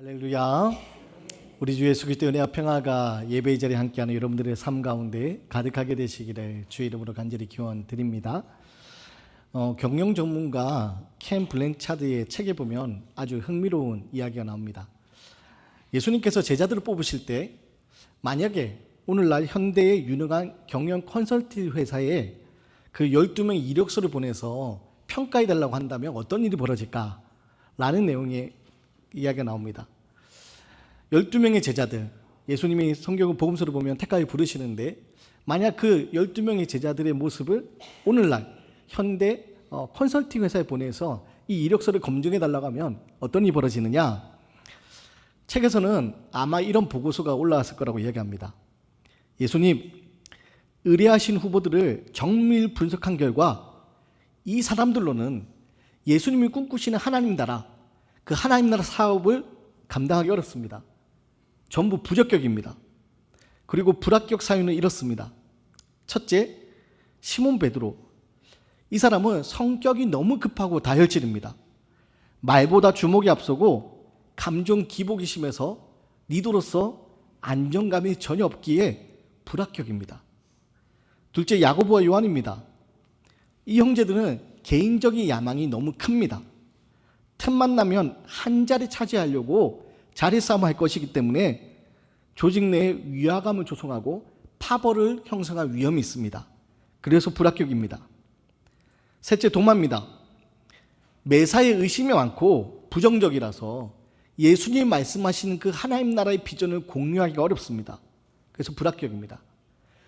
할렐루야. 우리 주 예수 그리스도의 은혜와 평화가 예배의 자리에 함께하는 여러분들의 삶 가운데 가득하게 되시기를 주의 이름으로 간절히 기원드립니다. 경영 전문가 켄 블랭차드의 책에 보면 아주 흥미로운 이야기가 나옵니다. 예수님께서 제자들을 뽑으실 때 만약에 오늘날 현대의 유능한 경영 컨설팅 회사에 그 12명의 이력서를 보내서 평가해달라고 한다면 어떤 일이 벌어질까? 라는 내용의 이야기가 나옵니다. 12명의 제자들, 예수님이 성경을 복음서를 보면 택하여 부르시는데 만약 그 12명의 제자들의 모습을 오늘날 현대 컨설팅 회사에 보내서 이 이력서를 검증해 달라고 하면 어떤 일이 벌어지느냐? 책에서는 아마 이런 보고서가 올라왔을 거라고 이야기합니다. 예수님, 의뢰하신 후보들을 정밀 분석한 결과 이 사람들로는 예수님이 꿈꾸시는 하나님 나라, 그 하나님 나라 사업을 감당하기 어렵습니다. 전부 부적격입니다. 그리고 불합격 사유는 이렇습니다. 첫째, 시몬 베드로. 이 사람은 성격이 너무 급하고 다혈질입니다. 말보다 주먹이 앞서고 감정 기복이 심해서 리더로서 안정감이 전혀 없기에 불합격입니다. 둘째, 야고보와 요한입니다. 이 형제들은 개인적인 야망이 너무 큽니다. 틈만 나면 한 자리 차지하려고 자리 싸움을 할 것이기 때문에 조직 내에 위화감을 조성하고 파벌을 형성할 위험이 있습니다. 그래서 불합격입니다. 셋째, 도마입니다. 매사에 의심이 많고 부정적이라서 예수님이 말씀하시는 그 하나님 나라의 비전을 공유하기가 어렵습니다. 그래서 불합격입니다.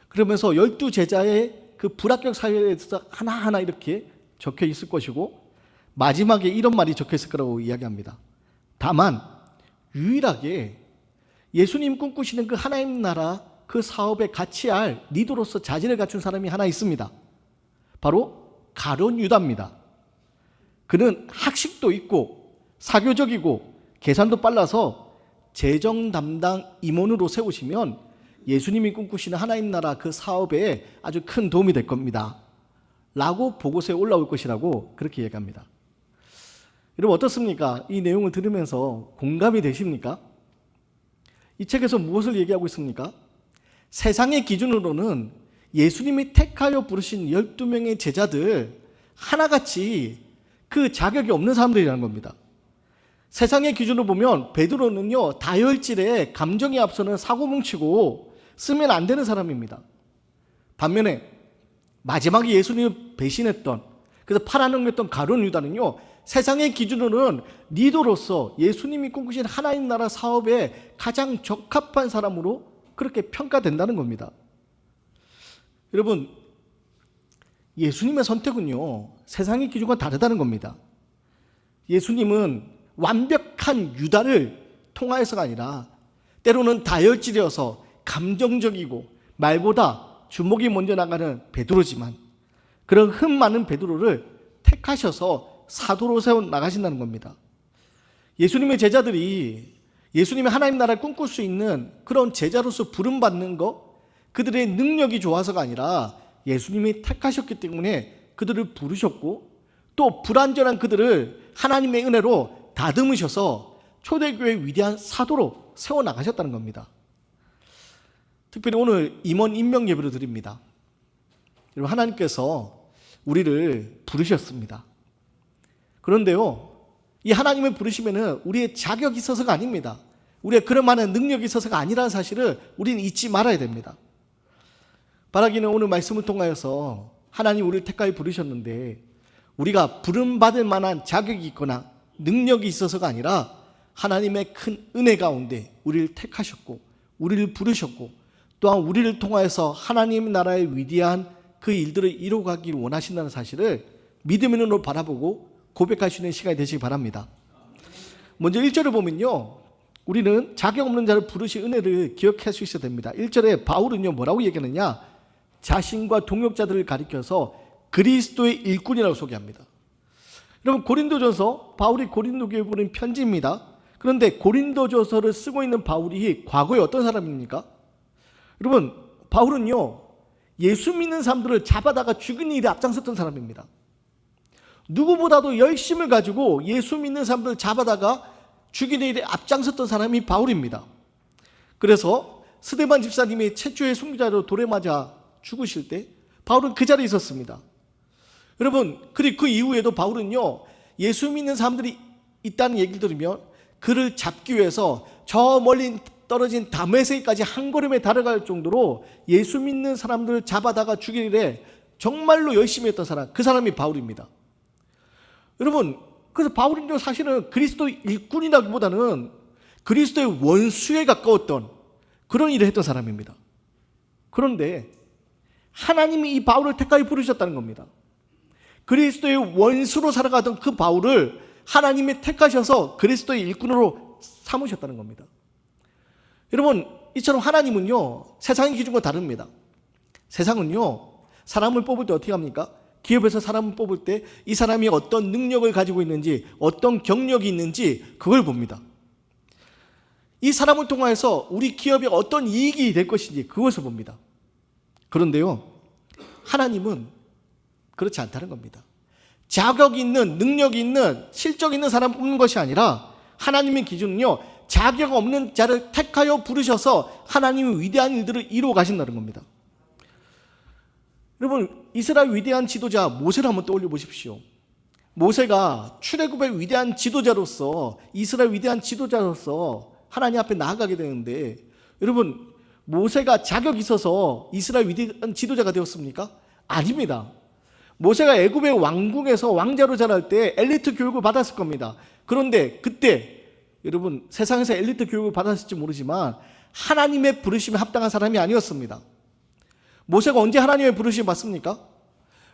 그러면서 12제자의 그 불합격 사유에 대해서 하나하나 이렇게 적혀 있을 것이고 마지막에 이런 말이 적혀 있을 거라고 이야기합니다. 다만 유일하게 예수님 꿈꾸시는 그 하나님 나라 그 사업에 같이 할 리더로서 자질을 갖춘 사람이 하나 있습니다. 바로 가룟 유다입니다. 그는 학식도 있고 사교적이고 계산도 빨라서 재정 담당 임원으로 세우시면 예수님이 꿈꾸시는 하나님 나라 그 사업에 아주 큰 도움이 될 겁니다. 라고 보고서에 올라올 것이라고 그렇게 얘기합니다. 여러분 어떻습니까? 이 내용을 들으면서 공감이 되십니까? 이 책에서 무엇을 얘기하고 있습니까? 세상의 기준으로는 예수님이 택하여 부르신 12명의 제자들 하나같이 그 자격이 없는 사람들이라는 겁니다. 세상의 기준으로 보면 베드로는요 다혈질에 감정이 앞서는 사고뭉치고 쓰면 안 되는 사람입니다. 반면에 마지막에 예수님을 배신했던 그래서 팔아넘겼던 가룟 유다는요 세상의 기준으로는 리더로서 예수님이 꿈꾸신 하나님 나라 사업에 가장 적합한 사람으로 그렇게 평가된다는 겁니다. 여러분 예수님의 선택은요 세상의 기준과 다르다는 겁니다. 예수님은 완벽한 유다를 통하여서가 아니라 때로는 다혈질이어서 감정적이고 말보다 주먹이 먼저 나가는 베드로지만 그런 흠 많은 베드로를 택하셔서 사도로 세워 나가신다는 겁니다. 예수님의 제자들이 예수님의 하나님 나라를 꿈꿀 수 있는 그런 제자로서 부름받는 것, 그들의 능력이 좋아서가 아니라 예수님이 택하셨기 때문에 그들을 부르셨고 또 불완전한 그들을 하나님의 은혜로 다듬으셔서 초대교회의 위대한 사도로 세워나가셨다는 겁니다. 특별히 오늘 임원 임명 예배를 드립니다. 여러분 하나님께서 우리를 부르셨습니다. 그런데요 이 하나님을 부르시면은 우리의 자격이 있어서가 아닙니다. 우리의 그럴 만한 능력이 있어서가 아니라는 사실을 우리는 잊지 말아야 됩니다. 바라기는 오늘 말씀을 통하여서 하나님 우리를 택하여 부르셨는데 우리가 부름받을 만한 자격이 있거나 능력이 있어서가 아니라 하나님의 큰 은혜 가운데 우리를 택하셨고 우리를 부르셨고 또한 우리를 통하여서 하나님 나라의 위대한 그 일들을 이루어가기를 원하신다는 사실을 믿음의 눈으로 바라보고 고백할 수 있는 시간이 되시기 바랍니다. 먼저 1절을 보면요 우리는 자격 없는 자를 부르신 은혜를 기억할 수 있어야 됩니다. 1절에 바울은요 뭐라고 얘기하느냐 자신과 동역자들을 가리켜서 그리스도의 일꾼이라고 소개합니다. 여러분 고린도전서 바울이 고린도 교회에 보낸 편지입니다. 그런데 고린도전서를 쓰고 있는 바울이 과거에 어떤 사람입니까? 여러분 바울은요 예수 믿는 사람들을 잡아다가 죽이는 일에 앞장섰던 사람입니다. 누구보다도 열심을 가지고 예수 믿는 사람들을 잡아다가 죽이는 일에 앞장섰던 사람이 바울입니다. 그래서 스데반 집사님이 최초의 순교자로 돌에 맞아 죽으실 때 바울은 그 자리에 있었습니다. 여러분, 그리고 그 이후에도 바울은요, 예수 믿는 사람들이 있다는 얘기를 들으면 그를 잡기 위해서 저 멀리 떨어진 다메섹까지 한 걸음에 달아갈 정도로 예수 믿는 사람들을 잡아다가 죽일 일에 정말로 열심히 했던 사람, 그 사람이 바울입니다. 여러분, 그래서 바울은요, 사실은 그리스도 일꾼이라기보다는 그리스도의 원수에 가까웠던 그런 일을 했던 사람입니다. 그런데 하나님이 이 바울을 택하여 부르셨다는 겁니다. 그리스도의 원수로 살아가던 그 바울을 하나님이 택하셔서 그리스도의 일꾼으로 삼으셨다는 겁니다. 여러분, 이처럼 하나님은요, 세상의 기준과 다릅니다. 세상은요, 사람을 뽑을 때 어떻게 합니까? 기업에서 사람을 뽑을 때 이 사람이 어떤 능력을 가지고 있는지, 어떤 경력이 있는지 그걸 봅니다. 이 사람을 통해서 우리 기업에 어떤 이익이 될 것인지 그것을 봅니다. 그런데요, 하나님은 그렇지 않다는 겁니다. 자격 있는, 능력 있는, 실적 있는 사람 뽑는 것이 아니라 하나님의 기준은요, 자격 없는 자를 택하여 부르셔서 하나님의 위대한 일들을 이루어 가신다는 겁니다. 여러분, 이스라엘 위대한 지도자 모세를 한번 떠올려 보십시오. 모세가 출애굽의 위대한 지도자로서, 이스라엘 위대한 지도자로서 하나님 앞에 나아가게 되는데, 여러분, 모세가 자격이 있어서 이스라엘 위대한 지도자가 되었습니까? 아닙니다. 모세가 애굽의 왕궁에서 왕자로 자랄 때 엘리트 교육을 받았을 겁니다. 그런데 그때 여러분, 세상에서 엘리트 교육을 받았을지 모르지만 하나님의 부르심에 합당한 사람이 아니었습니다. 모세가 언제 하나님의 부르심을 받습니까?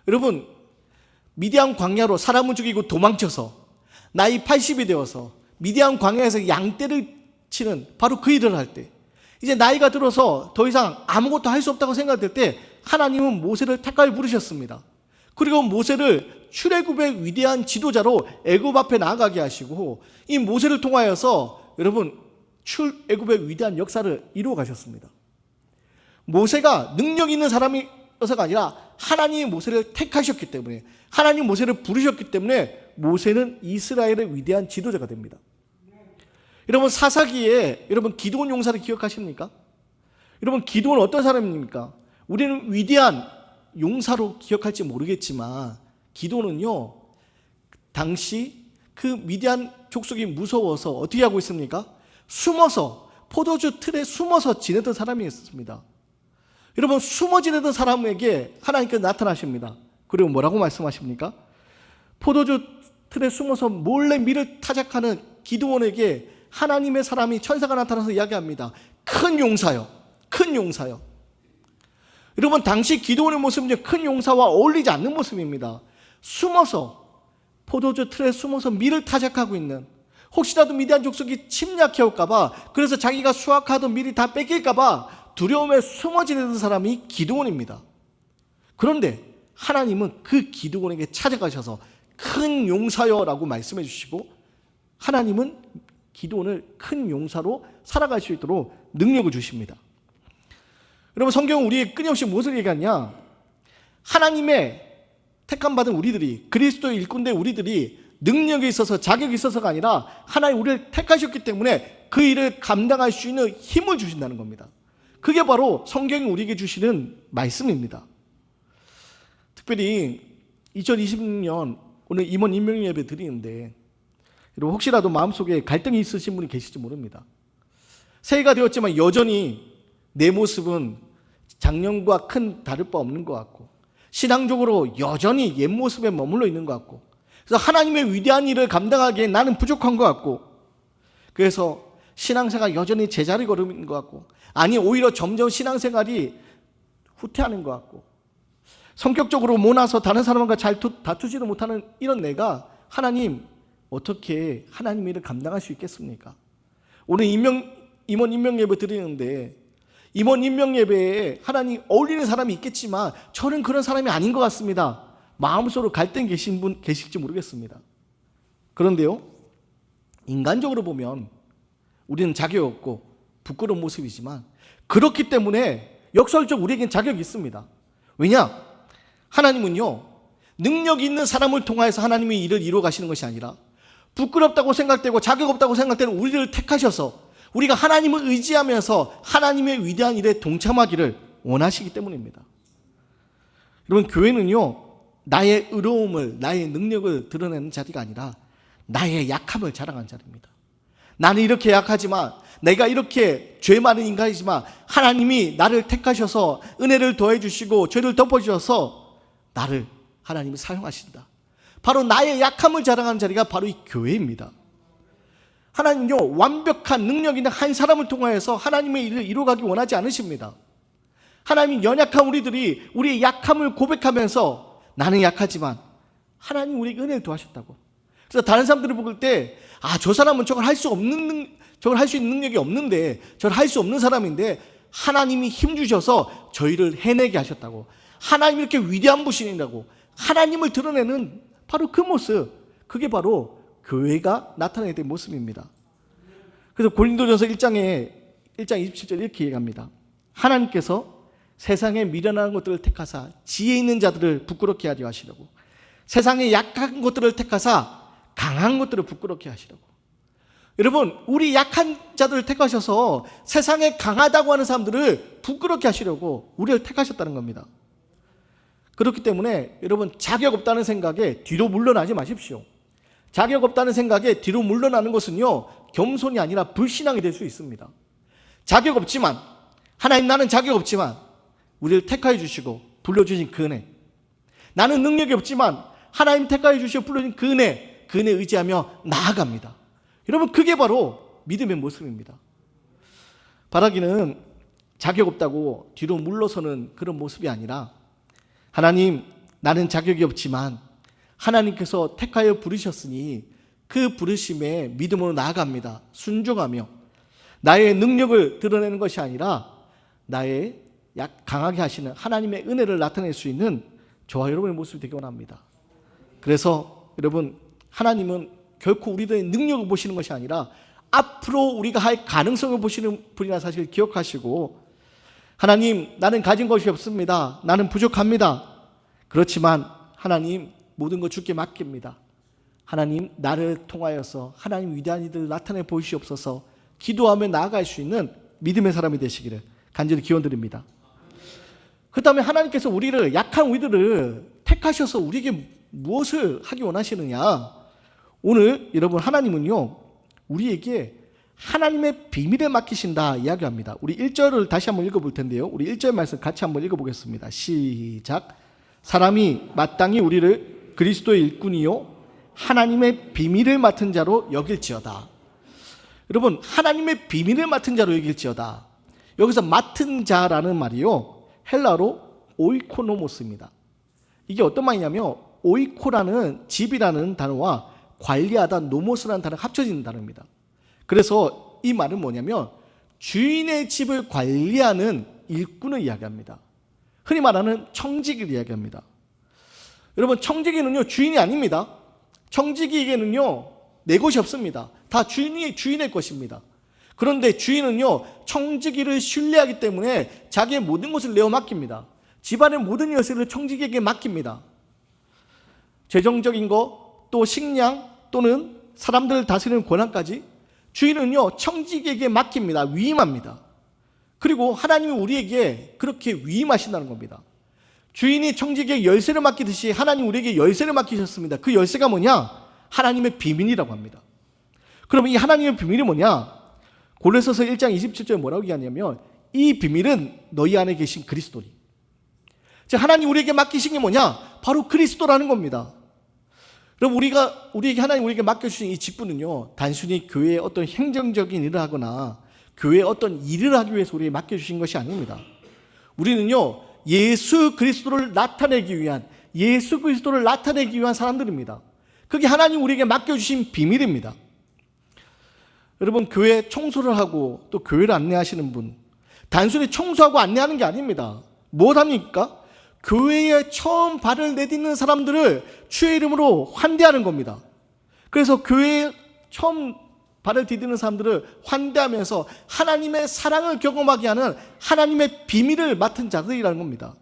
여러분, 미디안 광야로 사람을 죽이고 도망쳐서 나이 80이 되어서 미디안 광야에서 양떼를 치는 바로 그 일을 할 때, 이제 나이가 들어서 더 이상 아무것도 할 수 없다고 생각될 때 하나님은 모세를 택하여 부르셨습니다. 그리고 모세를 출애굽의 위대한 지도자로 애굽 앞에 나아가게 하시고, 이 모세를 통하여서 여러분, 출애굽의 위대한 역사를 이루어 가셨습니다. 모세가 능력 있는 사람이어서가 아니라 하나님이 모세를 택하셨기 때문에, 하나님 모세를 부르셨기 때문에 모세는 이스라엘의 위대한 지도자가 됩니다. 여러분, 사사기에 여러분 기드온 용사를 기억하십니까? 여러분, 기드온은 어떤 사람입니까? 우리는 위대한 용사로 기억할지 모르겠지만 기드온은요, 당시 그 미디안 족속이 무서워서 어떻게 하고 있습니까? 숨어서, 포도주 틀에 숨어서 지내던 사람이었습니다. 여러분, 숨어 지내던 사람에게 하나님께서 나타나십니다. 그리고 뭐라고 말씀하십니까? 포도주 틀에 숨어서 몰래 밀을 타작하는 기드온에게 하나님의 사람이, 천사가 나타나서 이야기합니다. 큰 용사요, 큰 용사요. 여러분, 당시 기드온의 모습은 큰 용사와 어울리지 않는 모습입니다. 숨어서, 포도주 틀에 숨어서 밀을 타작하고 있는, 혹시라도 미디안 족속이 침략해 올까봐, 그래서 자기가 수확하던 밀이 다 뺏길까봐 두려움에 숨어 지내던 사람이 기드온입니다. 그런데 하나님은 그 기드온에게 찾아가셔서 큰 용사여라고 말씀해 주시고, 하나님은 기드온을 큰 용사로 살아갈 수 있도록 능력을 주십니다. 여러분, 성경은 우리에게 끊임없이 무엇을 얘기하냐? 하나님의 택함받은 우리들이, 그리스도의 일꾼된 우리들이 능력이 있어서, 자격이 있어서가 아니라 하나님 우리를 택하셨기 때문에 그 일을 감당할 수 있는 힘을 주신다는 겁니다. 그게 바로 성경이 우리에게 주시는 말씀입니다. 특별히 2026년 오늘 임원 임명 예배 드리는데, 여러분, 혹시라도 마음속에 갈등이 있으신 분이 계실지 모릅니다. 새해가 되었지만 여전히 내 모습은 작년과 큰 다를 바 없는 것 같고, 신앙적으로 여전히 옛 모습에 머물러 있는 것 같고, 그래서 하나님의 위대한 일을 감당하기에 나는 부족한 것 같고, 그래서 신앙생활 여전히 제자리 걸음인 것 같고, 아니 오히려 점점 신앙생활이 후퇴하는 것 같고, 성격적으로 모나서 다른 사람과 잘 다투지도 못하는 이런 내가 하나님 어떻게 하나님의 일을 감당할 수 있겠습니까? 오늘 임원 임명 예배 드리는데, 임원 임명 예배에 하나님 어울리는 사람이 있겠지만 저는 그런 사람이 아닌 것 같습니다. 마음속으로 갈등 계신 분 계실지 모르겠습니다. 그런데요, 인간적으로 보면 우리는 자격이 없고 부끄러운 모습이지만, 그렇기 때문에 역설적 우리에겐 자격이 있습니다. 왜냐? 하나님은요, 능력 있는 사람을 통하여서 하나님의 일을 이루어 가시는 것이 아니라 부끄럽다고 생각되고 자격 없다고 생각되는 우리를 택하셔서 우리가 하나님을 의지하면서 하나님의 위대한 일에 동참하기를 원하시기 때문입니다. 여러분, 교회는요, 나의 의로움을, 나의 능력을 드러내는 자리가 아니라 나의 약함을 자랑하는 자리입니다. 나는 이렇게 약하지만, 내가 이렇게 죄 많은 인간이지만 하나님이 나를 택하셔서 은혜를 더해 주시고 죄를 덮어주셔서 나를 하나님이 사용하신다. 바로 나의 약함을 자랑하는 자리가 바로 이 교회입니다. 하나님은요, 완벽한 능력 있는 한 사람을 통하여서 하나님의 일을 이루어가기 원하지 않으십니다. 하나님이 연약한 우리들이 우리의 약함을 고백하면서 나는 약하지만 하나님 우리에게 은혜를 더하셨다고. 그래서 다른 사람들을 볼 때 저 사람은 저걸 할 수 있는 능력이 없는데, 저걸 할 수 없는 사람인데 하나님이 힘주셔서 저희를 해내게 하셨다고. 하나님이 이렇게 위대한 분이라고 하나님을 드러내는 바로 그 모습, 그게 바로 교회가 나타내야 될 모습입니다. 그래서 고린도전서 1장 27절 이렇게 얘기합니다. 하나님께서 세상에 미련한 것들을 택하사 지혜 있는 자들을 부끄럽게 하려 하시려고, 세상에 약한 것들을 택하사 강한 것들을 부끄럽게 하시려고. 여러분, 우리 약한 자들을 택하셔서 세상에 강하다고 하는 사람들을 부끄럽게 하시려고 우리를 택하셨다는 겁니다. 그렇기 때문에 여러분, 자격 없다는 생각에 뒤로 물러나지 마십시오. 자격 없다는 생각에 뒤로 물러나는 것은요, 겸손이 아니라 불신앙이 될 수 있습니다. 자격 없지만, 하나님 나는 자격 없지만 우리를 택하여 주시고 불러주신 그 은혜, 나는 능력이 없지만 하나님 택하여 주시고 불러주신 그 은혜 의지하며 나아갑니다. 여러분, 그게 바로 믿음의 모습입니다. 바라기는 자격 없다고 뒤로 물러서는 그런 모습이 아니라, 하나님 나는 자격이 없지만 하나님께서 택하여 부르셨으니 그 부르심에 믿음으로 나아갑니다. 순종하며 나의 능력을 드러내는 것이 아니라 나의 강하게 하시는 하나님의 은혜를 나타낼 수 있는 저와 여러분의 모습이 되기 원합니다. 그래서 여러분, 하나님은 결코 우리들의 능력을 보시는 것이 아니라 앞으로 우리가 할 가능성을 보시는 분이라는 사실을 기억하시고, 하나님 나는 가진 것이 없습니다. 나는 부족합니다. 그렇지만 하나님 모든 것 주께 맡깁니다. 하나님 나를 통하여서 하나님 위대한 일들을 나타내 보이시옵소서. 기도하며 나아갈 수 있는 믿음의 사람이 되시기를 간절히 기원드립니다. 그 다음에 하나님께서 우리를, 약한 우리들을 택하셔서 우리에게 무엇을 하기 원하시느냐. 오늘 여러분, 하나님은요 우리에게 하나님의 비밀에 맡기신다 이야기합니다. 우리 1절을 다시 한번 읽어볼 텐데요, 우리 1절 말씀 같이 한번 읽어보겠습니다. 시작. 사람이 마땅히 우리를 그리스도의 일꾼이요 하나님의 비밀을 맡은 자로 여길지어다. 여러분, 하나님의 비밀을 맡은 자로 여길지어다. 여기서 맡은 자라는 말이요, 헬라로 오이코노모스입니다. 이게 어떤 말이냐면, 오이코라는 집이라는 단어와 관리하다 노모스라는 단어가 합쳐진 단어입니다. 그래서 이 말은 뭐냐면 주인의 집을 관리하는 일꾼을 이야기합니다. 흔히 말하는 청지기를 이야기합니다. 여러분, 청지기는요 주인이 아닙니다. 청지기에게는요 내 것이 없습니다. 다 주인의 것입니다. 그런데 주인은요 청지기를 신뢰하기 때문에 자기의 모든 것을 내어 맡깁니다. 집안의 모든 열쇠를 청지기에게 맡깁니다. 재정적인 것, 또 식량, 또는 사람들을 다스리는 권한까지 주인은요 청지기에게 맡깁니다. 위임합니다. 그리고 하나님이 우리에게 그렇게 위임하신다는 겁니다. 주인이 청지기에게 열쇠를 맡기듯이 하나님 우리에게 열쇠를 맡기셨습니다. 그 열쇠가 뭐냐? 하나님의 비밀이라고 합니다. 그럼 이 하나님의 비밀이 뭐냐? 골로새서 1장 27절에 뭐라고 얘기하냐면, 이 비밀은 너희 안에 계신 그리스도니. 즉 하나님 우리에게 맡기신 게 뭐냐? 바로 그리스도라는 겁니다. 그럼 우리에게 하나님 우리에게 맡겨주신 이 직분은요 단순히 교회의 어떤 행정적인 일을 하거나 교회의 어떤 일을 하기 위해서 우리에게 맡겨주신 것이 아닙니다. 우리는요 예수 그리스도를 나타내기 위한 사람들입니다. 그게 하나님 우리에게 맡겨주신 비밀입니다. 여러분, 교회 청소를 하고 또 교회를 안내하시는 분, 단순히 청소하고 안내하는 게 아닙니다. 뭘 합니까? 교회에 처음 발을 내딛는 사람들을 주의 이름으로 환대하는 겁니다. 그래서 교회에 처음 발을 디디는 사람들을 환대하면서 하나님의 사랑을 경험하게 하는 하나님의 비밀을 맡은 자들이라는 겁니다.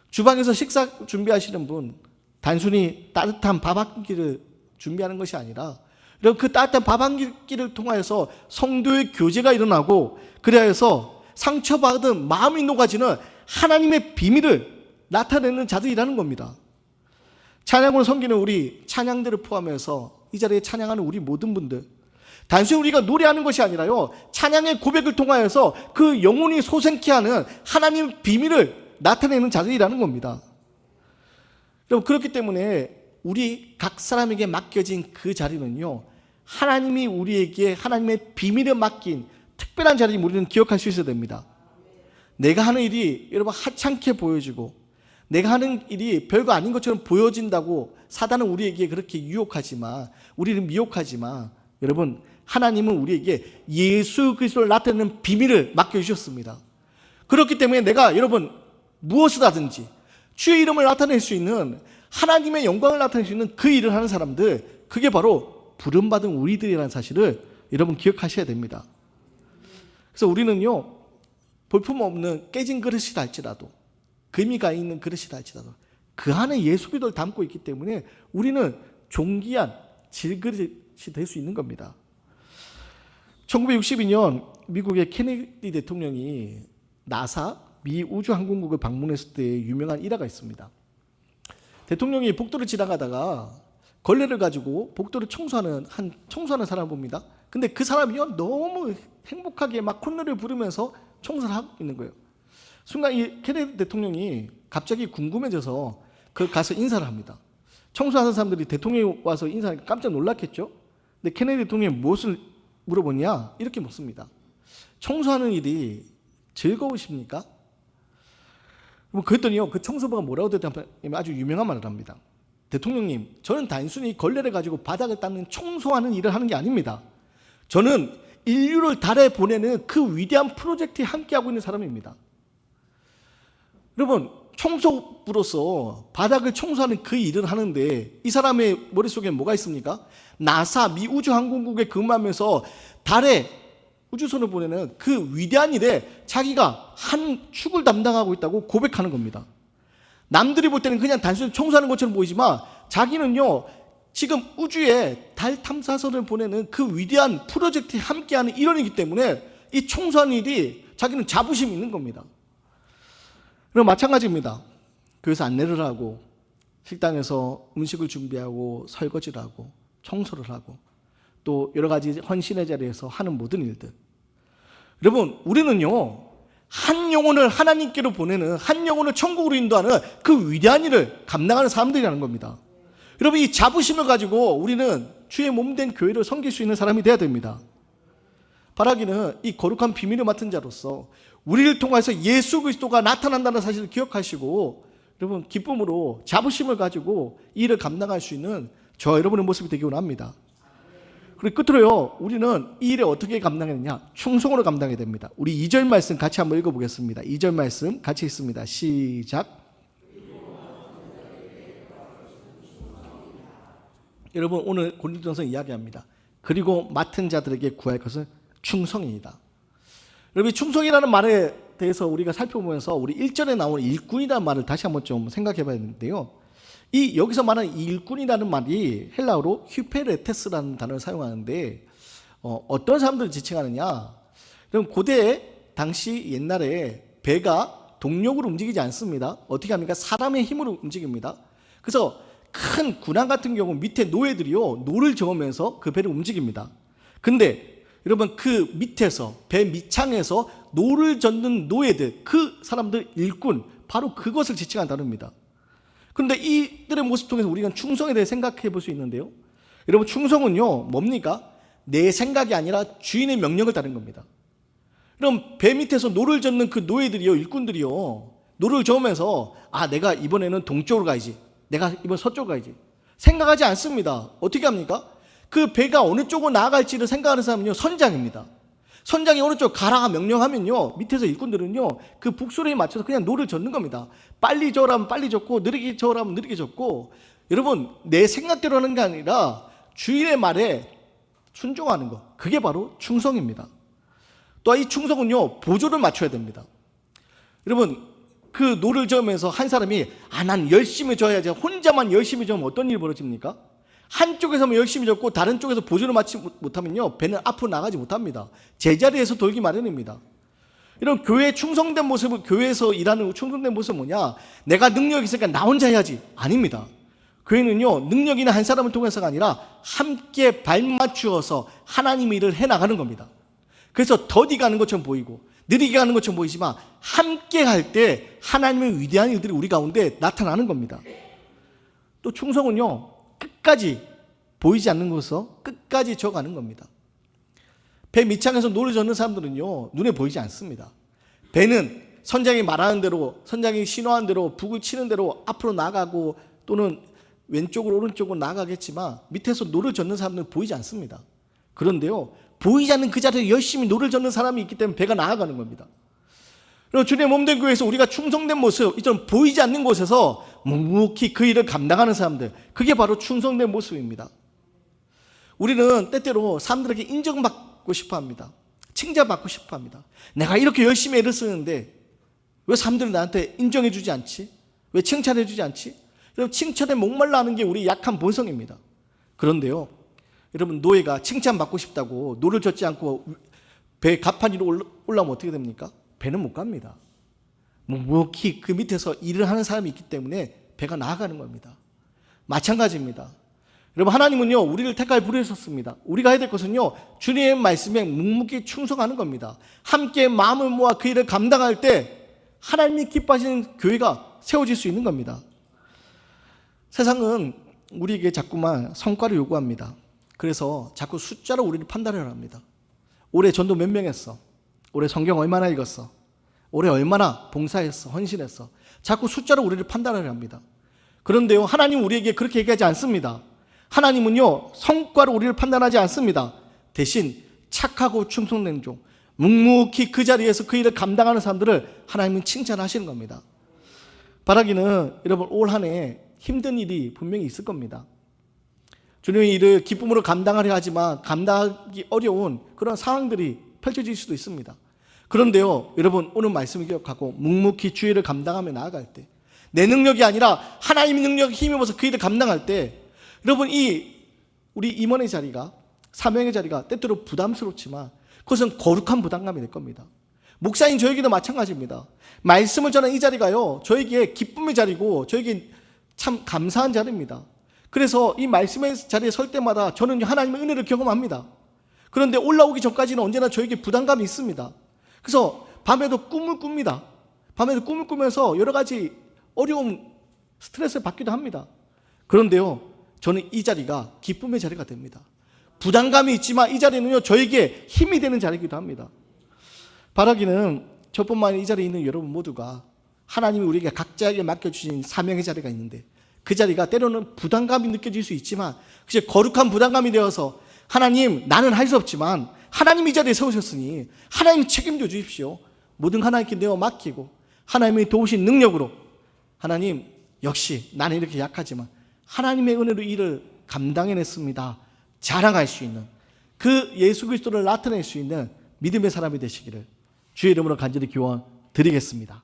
주방에서 식사 준비하시는 분, 단순히 따뜻한 밥 한 끼를 준비하는 것이 아니라 여러분 그 따뜻한 밥 한 끼를 통하여서 성도의 교제가 일어나고 그래야 해서 상처받은 마음이 녹아지는 하나님의 비밀을 나타내는 자들이라는 겁니다. 찬양으로 섬기는 우리 찬양들을 포함해서 이 자리에 찬양하는 우리 모든 분들, 단순히 우리가 노래하는 것이 아니라요, 찬양의 고백을 통하여서 그 영혼이 소생케 하는 하나님의 비밀을 나타내는 자들이라는 겁니다. 여러분 그렇기 때문에 우리 각 사람에게 맡겨진 그 자리는요, 하나님이 우리에게 하나님의 비밀을 맡긴 특별한 자리를 우리는 기억할 수 있어야 됩니다. 내가 하는 일이 여러분 하찮게 보여지고 내가 하는 일이 별거 아닌 것처럼 보여진다고 사단은 우리에게 그렇게 유혹하지만, 우리는 미혹하지만, 여러분 하나님은 우리에게 예수 그리스도를 나타내는 비밀을 맡겨주셨습니다. 그렇기 때문에 내가 여러분 무엇을 하든지 주의 이름을 나타낼 수 있는, 하나님의 영광을 나타낼 수 있는 그 일을 하는 사람들, 그게 바로 부름받은 우리들이라는 사실을 여러분 기억하셔야 됩니다. 그래서 우리는요, 볼품없는 깨진 그릇이다 할지라도, 금이 가 있는 그릇이다 할지라도 그 안에 예수 그리스도를 담고 있기 때문에 우리는 존귀한 질그릇이 될 수 있는 겁니다. 1962년 미국의 케네디 대통령이 나사 미 우주항공국을 방문했을 때 유명한 일화가 있습니다. 대통령이 복도를 지나가다가 걸레를 가지고 복도를 청소하는 사람을 봅니다. 근데 그 사람이요, 너무 행복하게 막 콧노래를 부르면서 청소를 하고 있는 거예요. 순간 이 케네디 대통령이 갑자기 궁금해져서 그 가서 인사를 합니다. 청소하는 사람들이 대통령이 와서 인사하니까 깜짝 놀랐겠죠. 근데 케네디 대통령이 무엇을 물어보냐, 이렇게 묻습니다. 청소하는 일이 즐거우십니까? 그랬더니요, 그 청소부가 뭐라고 대답하면 아주 유명한 말을 합니다. 대통령님, 저는 단순히 걸레를 가지고 바닥을 닦는 청소하는 일을 하는 게 아닙니다. 저는 인류를 달에 보내는 그 위대한 프로젝트에 함께하고 있는 사람입니다. 여러분, 청소부로서 바닥을 청소하는 그 일을 하는데 이 사람의 머릿속에 뭐가 있습니까? 나사 미 우주항공국에 근무하면서 달에 우주선을 보내는 그 위대한 일에 자기가 한 축을 담당하고 있다고 고백하는 겁니다. 남들이 볼 때는 그냥 단순히 청소하는 것처럼 보이지만 자기는요, 지금 우주에 달 탐사선을 보내는 그 위대한 프로젝트에 함께하는 일원이기 때문에 이 청소하는 일이 자기는 자부심이 있는 겁니다. 그럼 마찬가지입니다. 교회에서 안내를 하고 식당에서 음식을 준비하고 설거지를 하고 청소를 하고 또 여러 가지 헌신의 자리에서 하는 모든 일들, 여러분 우리는요, 한 영혼을 하나님께로 보내는, 한 영혼을 천국으로 인도하는 그 위대한 일을 감당하는 사람들이라는 겁니다. 여러분 이 자부심을 가지고 우리는 주의 몸된 교회를 섬길 수 있는 사람이 되어야 됩니다. 바라기는 이 거룩한 비밀을 맡은 자로서 우리를 통해서 예수 그리스도가 나타난다는 사실을 기억하시고 여러분 기쁨으로 자부심을 가지고 이 일을 감당할 수 있는 저와 여러분의 모습이 되기 원합니다. 그리고 끝으로요, 우리는 이 일을 어떻게 감당했느냐? 충성으로 감당해야 됩니다. 우리 2절 말씀 같이 한번 읽어보겠습니다. 2절 말씀 같이 읽습니다. 시작. 여러분 오늘 고린도전서 이야기합니다. 그리고 맡은 자들에게 구할 것은 충성이다. 여러분 충성이라는 말에 대해서 우리가 살펴보면서 우리 1절에 나오는 일꾼이라는 말을 다시 한번 좀 생각해 봐야 되는데요. 이 여기서 말하는 일꾼이라는 말이 헬라어로 휴페레테스라는 단어를 사용하는데 어떤 사람들을 지칭하느냐? 그럼 고대 당시 옛날에 배가 동력으로 움직이지 않습니다. 어떻게 합니까? 사람의 힘으로 움직입니다. 그래서 큰 군함 같은 경우 밑에 노예들이요, 노를 저으면서 그 배를 움직입니다. 근데 여러분 그 밑에서, 배 밑창에서 노를 젓는 노예들, 그 사람들 일꾼, 바로 그것을 지칭한 단어입니다. 그런데 이들의 모습 통해서 우리가 충성에 대해 생각해 볼 수 있는데요, 여러분 충성은요 뭡니까? 내 생각이 아니라 주인의 명령을 따르는 겁니다. 그럼 배 밑에서 노를 젓는 그 노예들이요, 일꾼들이요, 노를 저으면서 내가 이번에는 동쪽으로 가야지, 내가 이번 서쪽으로 가야지 생각하지 않습니다. 어떻게 합니까? 그 배가 어느 쪽으로 나아갈지를 생각하는 사람은요, 선장입니다. 선장이 어느 쪽 가라 명령하면요, 밑에서 일꾼들은요 그 북소리에 맞춰서 그냥 노를 젓는 겁니다. 빨리 저으라면 빨리 젓고 느리게 저으라면 느리게 젓고, 여러분 내 생각대로 하는 게 아니라 주인의 말에 순종하는 것, 그게 바로 충성입니다. 또 이 충성은요 보조를 맞춰야 됩니다. 여러분 그 노를 저으면서 한 사람이 난 열심히 저어야지, 혼자만 열심히 저으면 어떤 일이 벌어집니까? 한쪽에서만 열심히 졌고 다른 쪽에서 보조를 맞지 못하면요, 배는 앞으로 나가지 못합니다. 제자리에서 돌기 마련입니다. 이런 교회에 충성된 모습을, 교회에서 일하는 충성된 모습은 뭐냐? 내가 능력이 있으니까 나 혼자 해야지. 아닙니다. 교회는요, 능력 있는 한 사람을 통해서가 아니라 함께 발맞추어서 하나님의 일을 해나가는 겁니다. 그래서 더디 가는 것처럼 보이고 느리게 가는 것처럼 보이지만 함께 할 때 하나님의 위대한 일들이 우리 가운데 나타나는 겁니다. 또 충성은요, 끝까지 보이지 않는 곳에서 끝까지 져가는 겁니다. 배 밑창에서 노를 젓는 사람들은요, 눈에 보이지 않습니다. 배는 선장이 말하는 대로, 선장이 신호한 대로, 북을 치는 대로 앞으로 나가고 또는 왼쪽으로 오른쪽으로 나가겠지만 밑에서 노를 젓는 사람들은 보이지 않습니다. 그런데요, 보이지 않는 그 자리에 열심히 노를 젓는 사람이 있기 때문에 배가 나아가는 겁니다. 그리고 주님의 몸된 교회에서 우리가 충성된 모습, 이처럼 보이지 않는 곳에서 묵묵히 그 일을 감당하는 사람들, 그게 바로 충성된 모습입니다. 우리는 때때로 사람들에게 인정받고 싶어 합니다. 칭찬받고 싶어 합니다. 내가 이렇게 열심히 애를 쓰는데 왜 사람들이 나한테 인정해 주지 않지? 왜 칭찬해 주지 않지? 여러분, 칭찬에 목말라 하는 게 우리 약한 본성입니다. 그런데요, 여러분, 노예가 칭찬받고 싶다고 노를 젓지 않고 배 갑판 위로 올라오면 어떻게 됩니까? 배는 못 갑니다. 묵묵히 그 밑에서 일을 하는 사람이 있기 때문에 배가 나아가는 겁니다. 마찬가지입니다. 여러분, 하나님은요, 우리를 택하여 부르셨습니다. 우리가 해야 될 것은요, 주님의 말씀에 묵묵히 충성하는 겁니다. 함께 마음을 모아 그 일을 감당할 때 하나님이 기뻐하시는 교회가 세워질 수 있는 겁니다. 세상은 우리에게 자꾸만 성과를 요구합니다. 그래서 자꾸 숫자로 우리를 판단을 합니다. 올해 전도 몇 명 했어? 올해 성경 얼마나 읽었어? 올해 얼마나 봉사했어? 헌신했어? 자꾸 숫자로 우리를 판단을 합니다. 그런데요, 하나님 우리에게 그렇게 얘기하지 않습니다. 하나님은요, 성과로 우리를 판단하지 않습니다. 대신 착하고 충성된 종, 묵묵히 그 자리에서 그 일을 감당하는 사람들을 하나님은 칭찬하시는 겁니다. 바라기는 여러분, 올 한 해 힘든 일이 분명히 있을 겁니다. 주님의 일을 기쁨으로 감당하려 하지만 감당하기 어려운 그런 상황들이 펼쳐질 수도 있습니다. 그런데요, 여러분, 오늘 말씀을 기억하고 묵묵히 주의 일을 감당하며 나아갈 때, 내 능력이 아니라 하나님의 능력에 힘입어서 그 일을 감당할 때, 여러분, 우리 임원의 자리가, 사명의 자리가 때때로 부담스럽지만 그것은 거룩한 부담감이 될 겁니다. 목사인 저에게도 마찬가지입니다. 말씀을 전하는 이 자리가요, 저에게 기쁨의 자리고 저에게 참 감사한 자리입니다. 그래서 이 말씀의 자리에 설 때마다 저는 하나님의 은혜를 경험합니다. 그런데 올라오기 전까지는 언제나 저에게 부담감이 있습니다. 그래서 밤에도 꿈을 꿉니다. 밤에도 꿈을 꾸면서 여러 가지 어려움, 스트레스를 받기도 합니다. 그런데요, 저는 이 자리가 기쁨의 자리가 됩니다. 부담감이 있지만 이 자리는요, 저에게 힘이 되는 자리이기도 합니다. 바라기는 저뿐만 아니라 이 자리에 있는 여러분 모두가 하나님이 우리에게 각자에게 맡겨주신 사명의 자리가 있는데, 그 자리가 때로는 부담감이 느껴질 수 있지만 그게 거룩한 부담감이 되어서, 하나님, 나는 할 수 없지만 하나님이 이 자리에 세우셨으니 하나님 책임져 주십시오. 모든 하나님께 내어 맡기고 하나님이 도우신 능력으로, 하나님, 역시 나는 이렇게 약하지만 하나님의 은혜로 일을 감당해냈습니다, 자랑할 수 있는, 그 예수 그리스도를 나타낼 수 있는 믿음의 사람이 되시기를 주의 이름으로 간절히 기원 드리겠습니다.